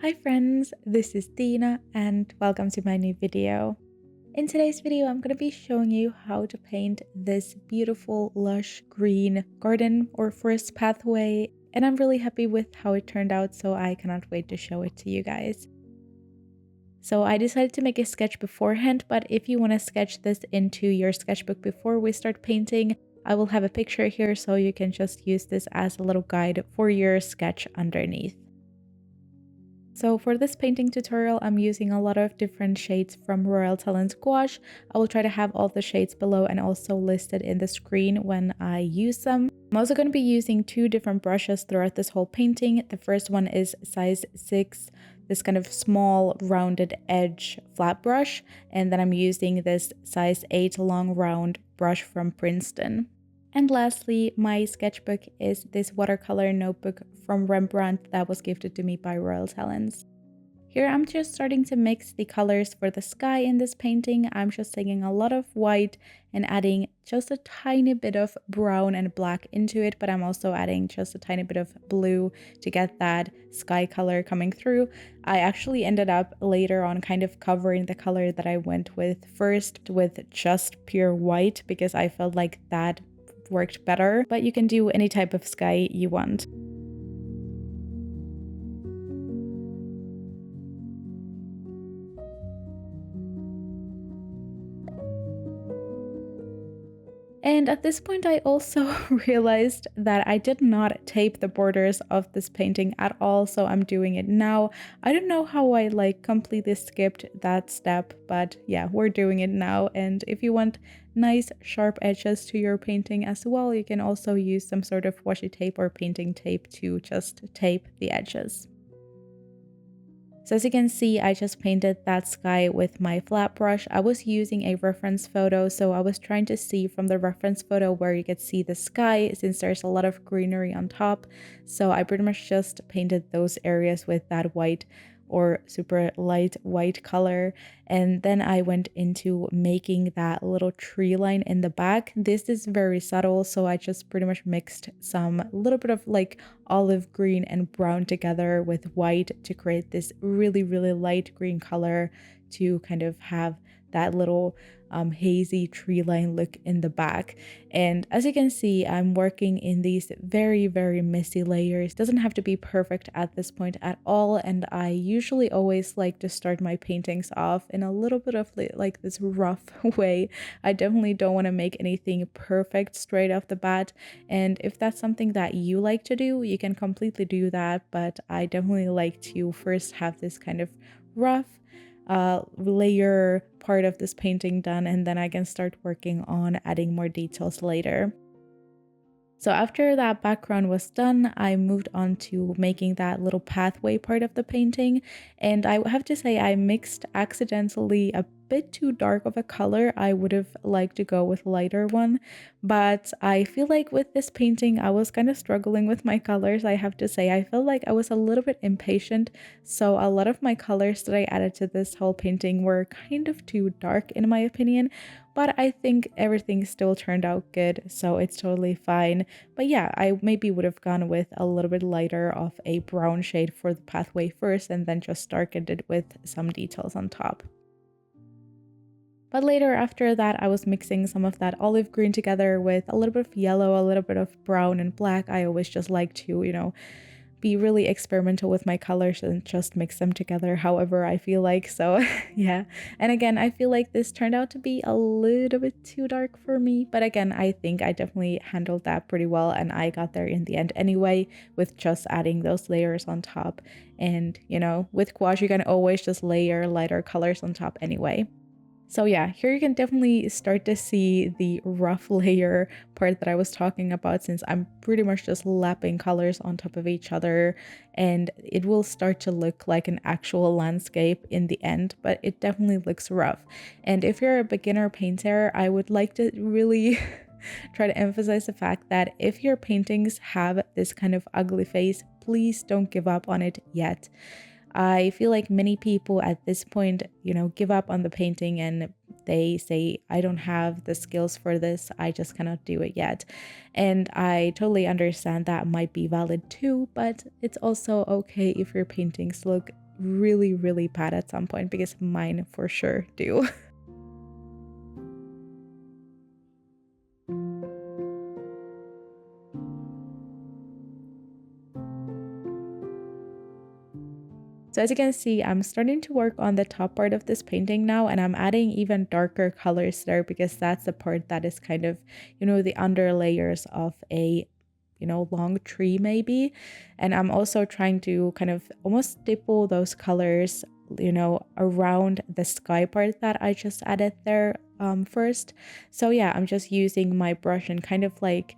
Hi friends, this is Dina and welcome to my new video. In today's video, I'm going to be showing you how to paint this beautiful lush green garden or forest pathway, and I'm really happy with how it turned out, so I cannot wait to show it to you guys. So I decided to make a sketch beforehand, but if you want to sketch this into your sketchbook before we start painting, I will have a picture here so you can just use this as a little guide for your sketch underneath. So for this painting tutorial, I'm using a lot of different shades from Royal Talens Gouache. I will try to have all the shades below and also listed in the screen when I use them. I'm also going to be using two different brushes throughout this whole painting. The first one is size 6, this kind of small rounded edge flat brush, and then I'm using this size 8 long round brush from Princeton. And lastly, my sketchbook is this watercolor notebook from Rembrandt that was gifted to me by Royal Talens. Here I'm just starting to mix the colors for the sky in this painting. I'm just taking a lot of white and adding just a tiny bit of brown and black into it, but I'm also adding just a tiny bit of blue to get that sky color coming through. I actually ended up later on kind of covering the color that I went with first with just pure white because I felt like that worked better, but you can do any type of sky you want. And at this point, I also realized that I did not tape the borders of this painting at all, so I'm doing it now. I don't know how I completely skipped that step, but yeah, we're doing it now. And if you want nice sharp edges to your painting as well, you can also use some sort of washi tape or painting tape to just tape the edges. So as you can see, I just painted that sky with my flat brush. I was using a reference photo, so I was trying to see from the reference photo where you could see the sky since there's a lot of greenery on top. So I pretty much just painted those areas with that white or super light white color, and then I went into making that little tree line in the back. This is very subtle, so I just pretty much mixed some little bit of olive green and brown together with white to create this really light green color to kind of have that little hazy tree line look in the back. And as you can see, I'm working in these very messy layers. Doesn't have to be perfect at this point at all, and I usually always like to start my paintings off in a little bit of this rough way. I definitely don't want to make anything perfect straight off the bat, and if that's something that you like to do, you can completely do that, but I definitely like to first have this kind of rough layer part of this painting done, and then I can start working on adding more details later. So after that background was done, I moved on to making that little pathway part of the painting, and I have to say I mixed accidentally a bit too dark of a color. I would have liked to go with lighter one, but I feel like with this painting I was kind of struggling with my colors. I have to say I felt like I was a little bit impatient, so a lot of my colors that I added to this whole painting were kind of too dark in my opinion, but I think everything still turned out good, so it's totally fine. But yeah, I maybe would have gone with a little bit lighter of a brown shade for the pathway first and then just darkened it with some details on top. But later after that, I was mixing some of that olive green together with a little bit of yellow, a little bit of brown and black. I always just like to, be really experimental with my colors and just mix them together however I feel like. So yeah, and again, I feel like this turned out to be a little bit too dark for me, but again, I think I definitely handled that pretty well, and I got there in the end anyway with just adding those layers on top. And with gouache you can always just layer lighter colors on top anyway. So yeah, here you can definitely start to see the rough layer part that I was talking about, since I'm pretty much just lapping colors on top of each other, and it will start to look like an actual landscape in the end, but it definitely looks rough. And if you're a beginner painter, I would like to really try to emphasize the fact that if your paintings have this kind of ugly face, please don't give up on it yet. I feel like many people at this point, give up on the painting and they say, I don't have the skills for this, I just cannot do it yet. And I totally understand that might be valid too, but it's also okay if your paintings look really, really bad at some point, because mine for sure do. So as you can see, I'm starting to work on the top part of this painting now, and I'm adding even darker colors there because that's the part that is kind of, the under layers of a, long tree maybe. And I'm also trying to kind of almost stipple those colors, around the sky part that I just added there first. So yeah, I'm just using my brush and kind of like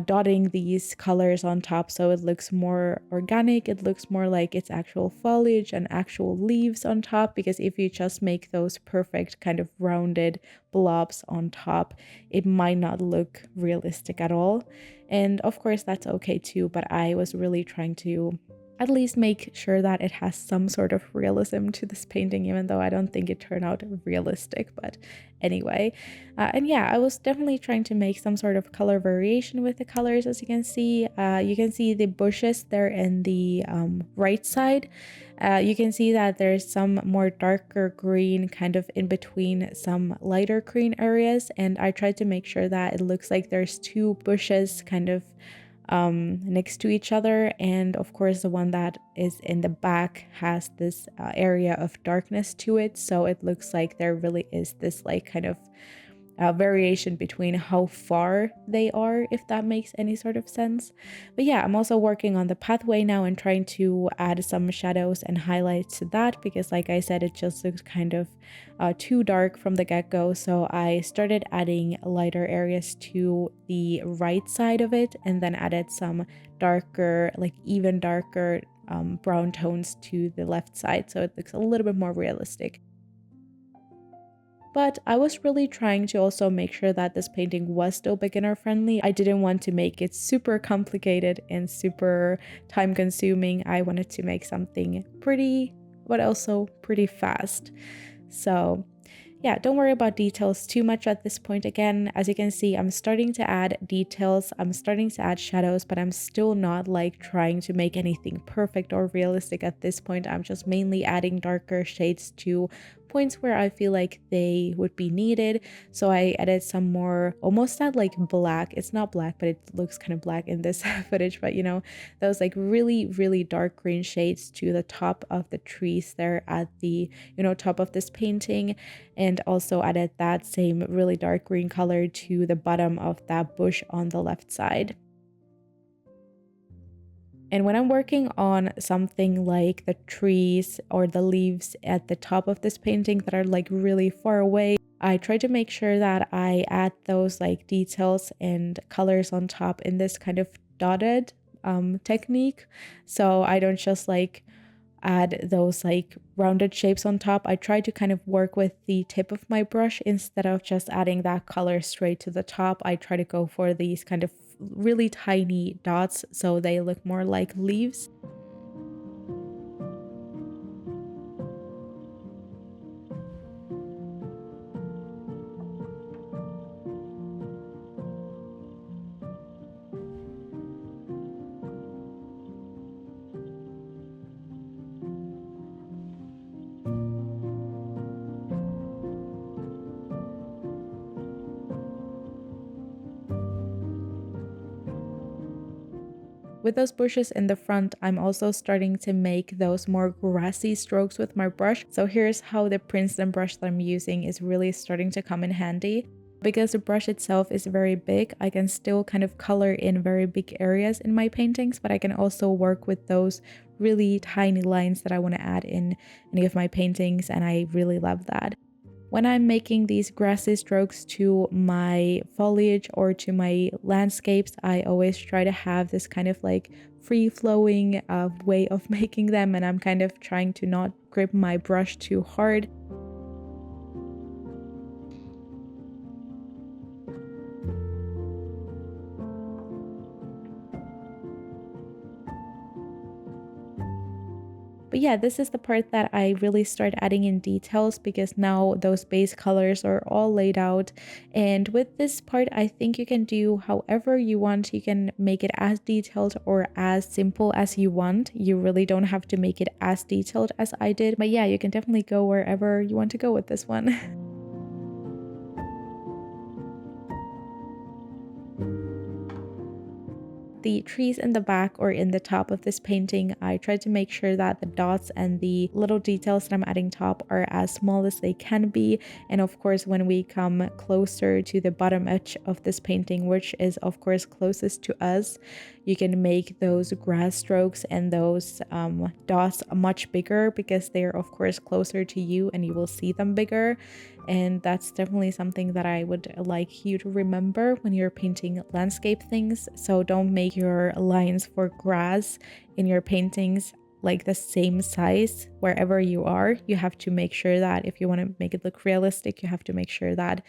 dotting these colors on top so it looks more organic. It looks more like it's actual foliage and actual leaves on top, because if you just make those perfect kind of rounded blobs on top, it might not look realistic at all. And of course that's okay too, but I was really trying to at least make sure that it has some sort of realism to this painting, even though I don't think it turned out realistic. But anyway, and yeah, I was definitely trying to make some sort of color variation with the colors. As you can see the bushes there in the right side. You can see that there's some more darker green kind of in between some lighter green areas, and I tried to make sure that it looks like there's two bushes kind of next to each other. And of course the one that is in the back has this area of darkness to it, so it looks like there really is this like kind of variation between how far they are, if that makes any sort of sense. But yeah, I'm also working on the pathway now and trying to add some shadows and highlights to that, because like I said, it just looks kind of too dark from the get-go. So I started adding lighter areas to the right side of it, and then added some darker, like even darker brown tones to the left side, so it looks a little bit more realistic. But I was really trying to also make sure that this painting was still beginner friendly. I didn't want to make it super complicated and super time consuming. I wanted to make something pretty, but also pretty fast. So yeah, don't worry about details too much at this point. Again, as you can see, I'm starting to add details, I'm starting to add shadows, but I'm still not like trying to make anything perfect or realistic at this point. I'm just mainly adding darker shades to points where I feel like they would be needed. So I added some more, almost that like black, it's not black, but it looks kind of black in this footage, but those like really, really dark green shades to the top of the trees there at the, top of this painting. And also added that same really dark green color to the bottom of that bush on the left side. And when I'm working on something like the trees or the leaves at the top of this painting that are like really far away, I try to make sure that I add those like details and colors on top in this kind of dotted technique. So I don't just like add those like rounded shapes on top. I try to kind of work with the tip of my brush instead of just adding that color straight to the top. I try to go for these kind of really tiny dots so they look more like leaves. With those bushes in the front, I'm also starting to make those more grassy strokes with my brush. So here's how the Princeton brush that I'm using is really starting to come in handy. Because the brush itself is very big, I can still kind of color in very big areas in my paintings, but I can also work with those really tiny lines that I want to add in any of my paintings, and I really love that. When I'm making these grassy strokes to my foliage or to my landscapes, I always try to have this kind of like free-flowing way of making them, and I'm kind of trying to not grip my brush too hard. But yeah, this is the part that I really start adding in details because now those base colors are all laid out. And with this part, I think you can do however you want. You can make it as detailed or as simple as you want. You really don't have to make it as detailed as I did. But yeah, you can definitely go wherever you want to go with this one. The trees in the back or in the top of this painting, I tried to make sure that the dots and the little details that I'm adding top are as small as they can be. And of course, when we come closer to the bottom edge of this painting, which is of course closest to us, you can make those grass strokes and those dots much bigger because they're of course closer to you and you will see them bigger. And that's definitely something that I would like you to remember when you're painting landscape things. So don't make your lines for grass in your paintings like the same size wherever you are. You have to make sure that if you want to make it look realistic, you have to make sure that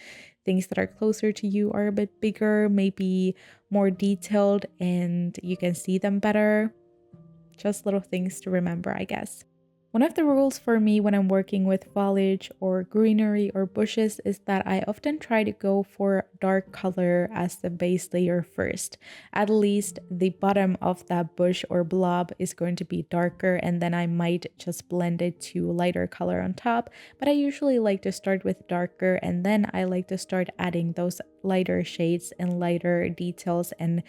things that are closer to you are a bit bigger, maybe more detailed, and you can see them better. Just little things to remember, I guess. One of the rules for me when I'm working with foliage or greenery or bushes is that I often try to go for dark color as the base layer first. At least the bottom of that bush or blob is going to be darker, and then I might just blend it to lighter color on top. But I usually like to start with darker, and then I like to start adding those lighter shades and lighter details and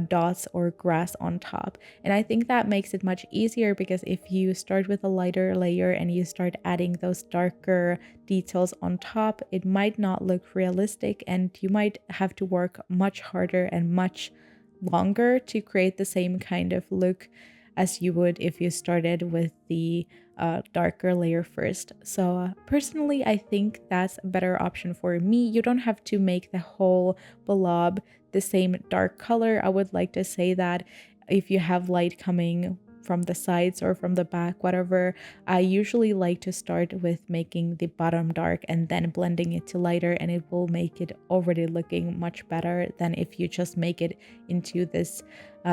dots or grass on top. And I think that makes it much easier because if you start with a lighter layer and you start adding those darker details on top, it might not look realistic and you might have to work much harder and much longer to create the same kind of look as you would if you started with the darker layer first. So personally, I think that's a better option for me. You don't have to make the whole blob the same dark color. I would like to say that if you have light coming from the sides or from the back, whatever, I usually like to start with making the bottom dark and then blending it to lighter, and it will make it already looking much better than if you just make it into this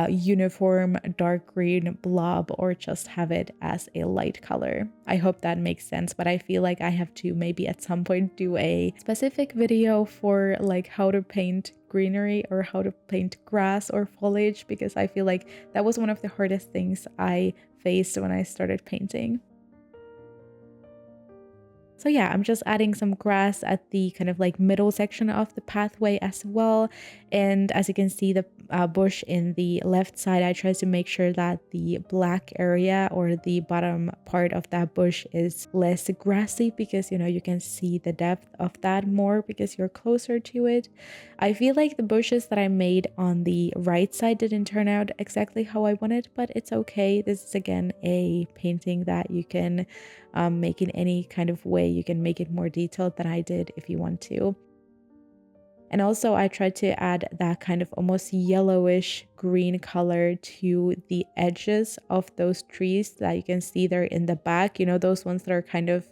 uniform dark green blob or just have it as a light color. I hope that makes sense, but I feel like I have to maybe at some point do a specific video for like how to paint greenery or how to paint grass or foliage, because I feel like that was one of the hardest things I faced when I started painting. So yeah, I'm just adding some grass at the kind of like middle section of the pathway as well. And as you can see, the bush in the left side, I try to make sure that the black area or the bottom part of that bush is less grassy because, you know, you can see the depth of that more because you're closer to it. I feel like the bushes that I made on the right side didn't turn out exactly how I wanted, but it's okay. This is again a painting that you can make in any kind of way. You can make it more detailed than I did if you want to. And also I tried to add that kind of almost yellowish green color to the edges of those trees that you can see there in the back, you know, those ones that are kind of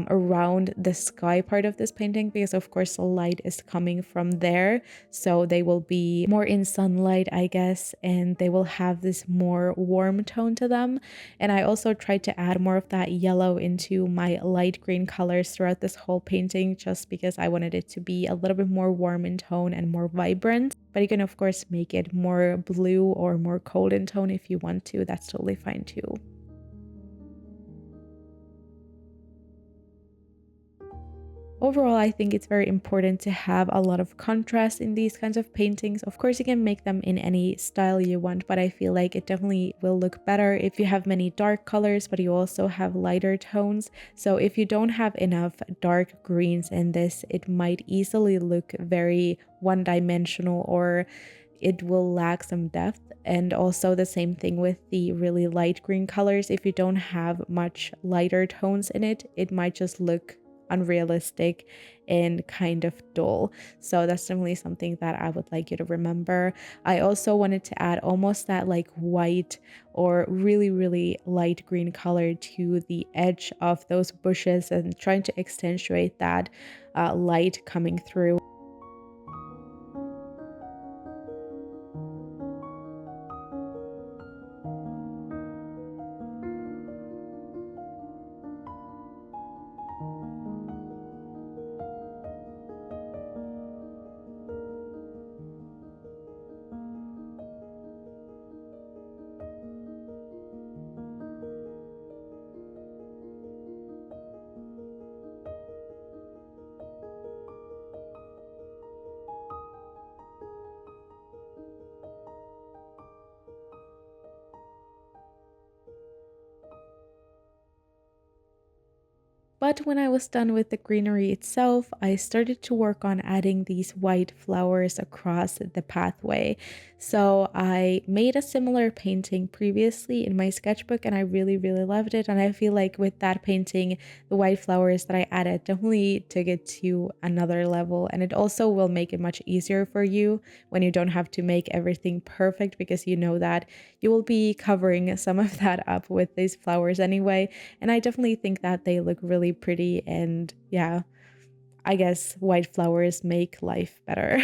around the sky part of this painting, because of course the light is coming from there, so they will be more in sunlight, I guess, and they will have this more warm tone to them. And I also tried to add more of that yellow into my light green colors throughout this whole painting, just because I wanted it to be a little bit more warm in tone and more vibrant. But you can of course make it more blue or more cold in tone if you want to. That's totally fine too. Overall, I think it's very important to have a lot of contrast in these kinds of paintings. Of course, you can make them in any style you want, but I feel like it definitely will look better if you have many dark colors, but you also have lighter tones. So if you don't have enough dark greens in this, it might easily look very one-dimensional, or it will lack some depth. And also the same thing with the really light green colors. If you don't have much lighter tones in it, it might just look unrealistic and kind of dull. So that's definitely something that I would like you to remember. I also wanted to add almost that like white or really light green color to the edge of those bushes and trying to accentuate that light coming through. But when I was done with the greenery itself, I started to work on adding these white flowers across the pathway. So I made a similar painting previously in my sketchbook and I really, really loved it. And I feel like with that painting, the white flowers that I added definitely took it to another level. And it also will make it much easier for you when you don't have to make everything perfect, because you know that you will be covering some of that up with these flowers anyway. And I definitely think that they look really pretty, and yeah, I guess white flowers make life better.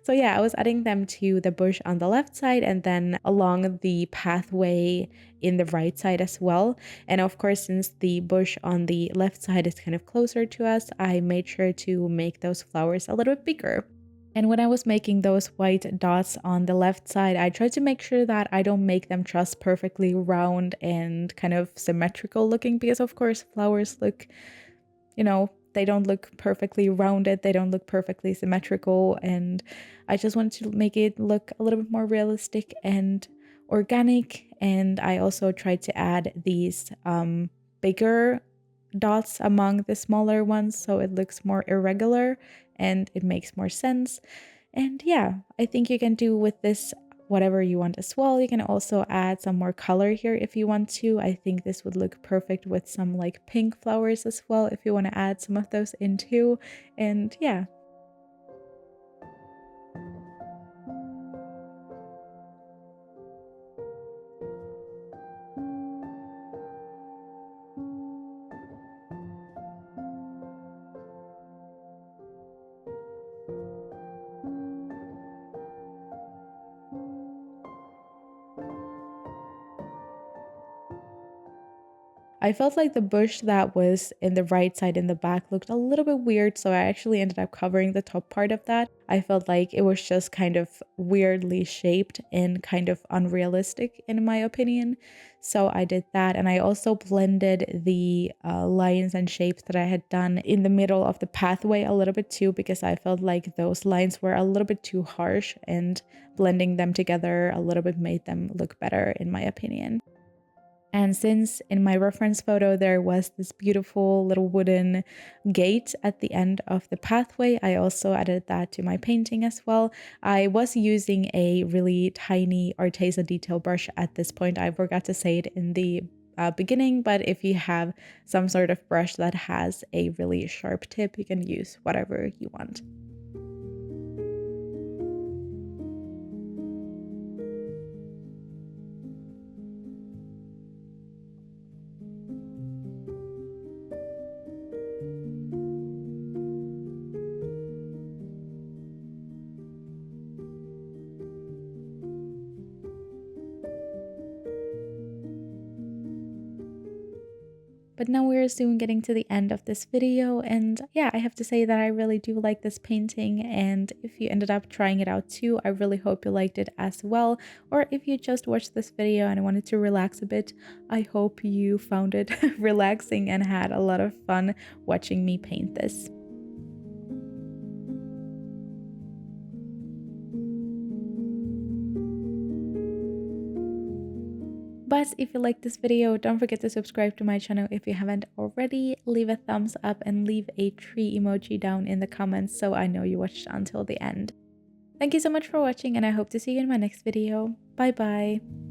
So yeah, I was adding them to the bush on the left side and then along the pathway in the right side as well. And of course, since the bush on the left side is kind of closer to us, I made sure to make those flowers a little bit bigger. And when I was making those white dots on the left side, I tried to make sure that I don't make them just perfectly round and kind of symmetrical looking, because of course flowers look, they don't look perfectly rounded, they don't look perfectly symmetrical, and I just wanted to make it look a little bit more realistic and organic. And I also tried to add these bigger dots among the smaller ones so it looks more irregular and it makes more sense. And yeah, I think you can do with this whatever you want as well. You can also add some more color here if you want to. I think this would look perfect with some like pink flowers as well if you want to add some of those in too. And yeah. I felt like the bush that was in the right side in the back looked a little bit weird, so I actually ended up covering the top part of that. I felt like it was just kind of weirdly shaped and kind of unrealistic in my opinion. So I did that, and I also blended the lines and shapes that I had done in the middle of the pathway a little bit too, because I felt like those lines were a little bit too harsh, and blending them together a little bit made them look better in my opinion. And since in my reference photo there was this beautiful little wooden gate at the end of the pathway, I also added that to my painting as well. I was using a really tiny Arteza detail brush at this point. I forgot to say it in the beginning, but if you have some sort of brush that has a really sharp tip, you can use whatever you want. But now we're soon getting to the end of this video, and yeah, I have to say that I really do like this painting, and if you ended up trying it out too, I really hope you liked it as well. Or if you just watched this video and wanted to relax a bit, I hope you found it relaxing and had a lot of fun watching me paint this. But if you liked this video, don't forget to subscribe to my channel if you haven't already. Leave a thumbs up and leave a tree emoji down in the comments so I know you watched until the end. Thank you so much for watching, and I hope to see you in my next video. Bye bye!